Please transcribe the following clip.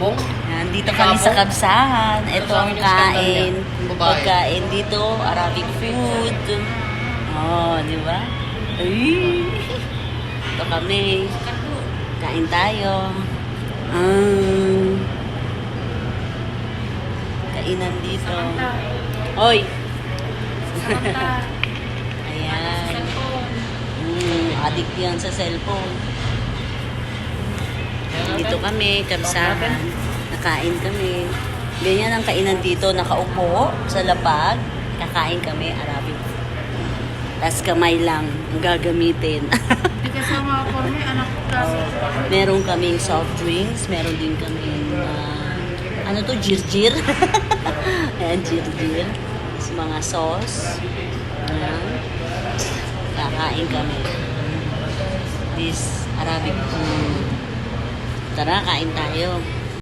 Yan, dito kami sa Kabsahan. Ito ang kain. Pagkain dito, Arabic food. Oh, di ba? Ay! Ito kami. Kain tayo. Kainan dito. Hoy! Ayan. Addict yan sa cellphone. Dito kami, Kabsahan. Nakain kami. Ganyan ang kainan dito. Nakaupo sa lapag. Kakain kami, Arabic. Tapos kamay lang ang gagamitin. Hindi kasama ako may anak ko kasi. Meron kaming soft drinks. Meron din kaming, ano to, jirjir. Ayan, jirjir. Tapos mga sauce. Ayan. Kakain kami. This Arabic food. Tara, kain tayo.